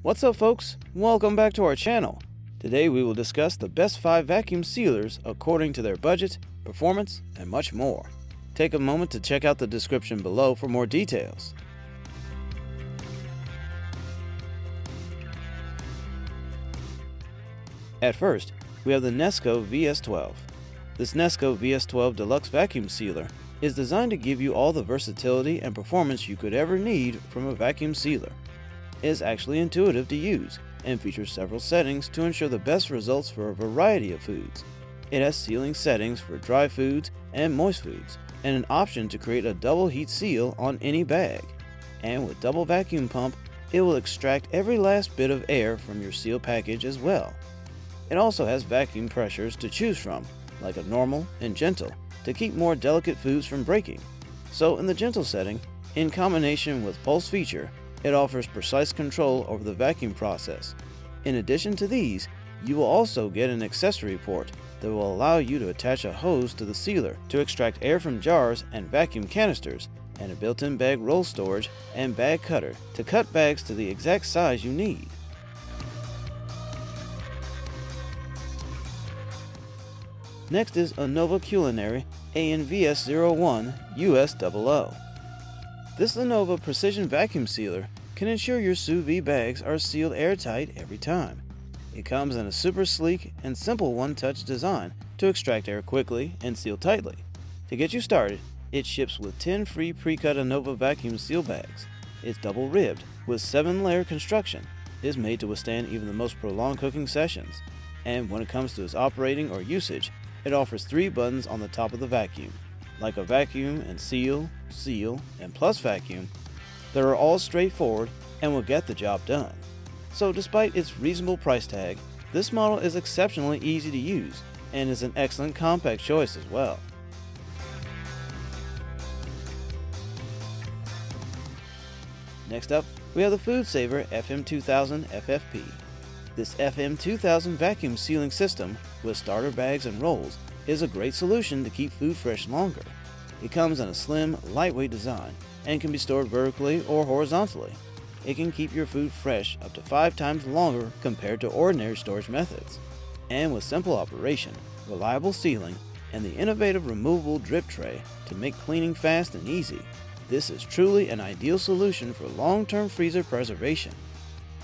What's up, folks? Welcome back to our channel. Today we will discuss the best 5 vacuum sealers according to their budget, performance, and much more. Take a moment to check out the description below for more details. At first, we have the Nesco VS-12. This Nesco VS-12 Deluxe vacuum sealer is designed to give you all the versatility and performance you could ever need from a vacuum sealer. It is actually intuitive to use and features several settings to ensure the best results for a variety of foods. It has sealing settings for dry foods and moist foods, and an option to create a double heat seal on any bag. And with double vacuum pump, it will extract every last bit of air from your seal package as well. It also has vacuum pressures to choose from, like a normal and gentle, to keep more delicate foods from breaking. So in the gentle setting, in combination with pulse feature, it offers precise control over the vacuum process. In addition to these, you will also get an accessory port that will allow you to attach a hose to the sealer to extract air from jars and vacuum canisters, and a built-in bag roll storage and bag cutter to cut bags to the exact size you need. Next is Anova Culinary VS-01 US00. This Anova precision vacuum sealer can ensure your sous vide bags are sealed airtight every time. It comes in a super sleek and simple one-touch design to extract air quickly and seal tightly. To get you started, it ships with 10 free pre-cut Anova vacuum seal bags. It's double-ribbed with 7-layer construction. It is made to withstand even the most prolonged cooking sessions. And when it comes to its operating or usage, it offers 3 buttons on the top of the vacuum, like a vacuum and seal, and plus vacuum, that are all straightforward and will get the job done. So despite its reasonable price tag, this model is exceptionally easy to use and is an excellent compact choice as well. Next up, we have the FoodSaver FM2000 FFP. This FM2000 vacuum sealing system with starter bags and rolls is a great solution to keep food fresh longer. It comes in a slim, lightweight design and can be stored vertically or horizontally. It can keep your food fresh up to 5 times longer compared to ordinary storage methods. And with simple operation, reliable sealing, and the innovative removable drip tray to make cleaning fast and easy, this is truly an ideal solution for long-term freezer preservation.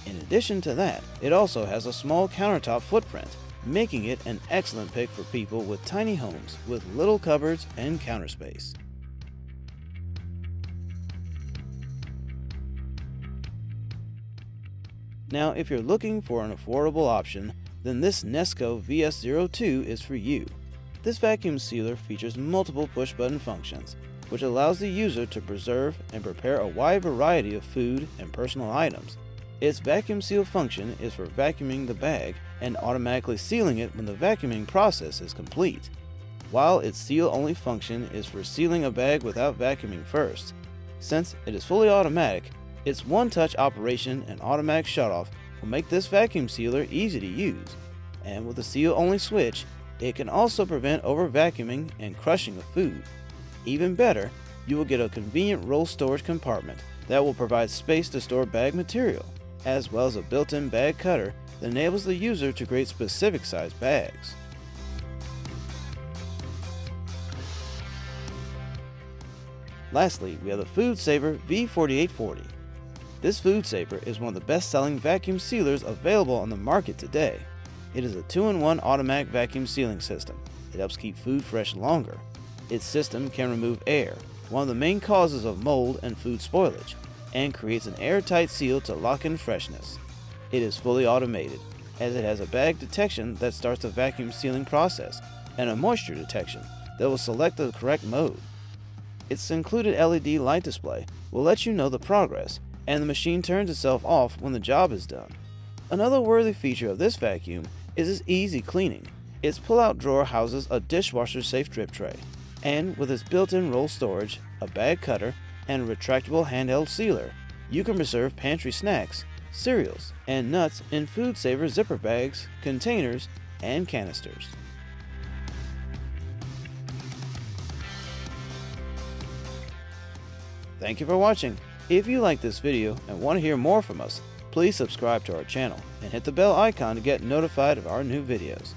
In addition to that, it also has a small countertop footprint, making it an excellent pick for people with tiny homes with little cupboards and counter space. Now, if you're looking for an affordable option, then this Nesco VS-02 is for you. This vacuum sealer features multiple push-button functions, which allows the user to preserve and prepare a wide variety of food and personal items. Its vacuum seal function is for vacuuming the bag and automatically sealing it when the vacuuming process is complete, while its seal-only function is for sealing a bag without vacuuming first. Since it is fully automatic, its one-touch operation and automatic shutoff will make this vacuum sealer easy to use. And with the seal-only switch, it can also prevent over-vacuuming and crushing of food. Even better, you will get a convenient roll storage compartment that will provide space to store bag material, as well as a built-in bag cutter that enables the user to create specific size bags. Lastly, we have the FoodSaver V4840. This FoodSaver is one of the best-selling vacuum sealers available on the market today. It is a 2-in-1 automatic vacuum sealing system. It helps keep food fresh longer. Its system can remove air, one of the main causes of mold and food spoilage, and creates an airtight seal to lock in freshness. It is fully automated, as it has a bag detection that starts the vacuum sealing process and a moisture detection that will select the correct mode. Its included LED light display will let you know the progress, and the machine turns itself off when the job is done. Another worthy feature of this vacuum is its easy cleaning. Its pull-out drawer houses a dishwasher-safe drip tray, and with its built-in roll storage, a bag cutter, and a retractable handheld sealer, you can preserve pantry snacks, cereals, and nuts in FoodSaver zipper bags, containers, and canisters. Thank you for watching. If you like this video and want to hear more from us, Please subscribe to our channel and hit the bell icon to get notified of our new videos.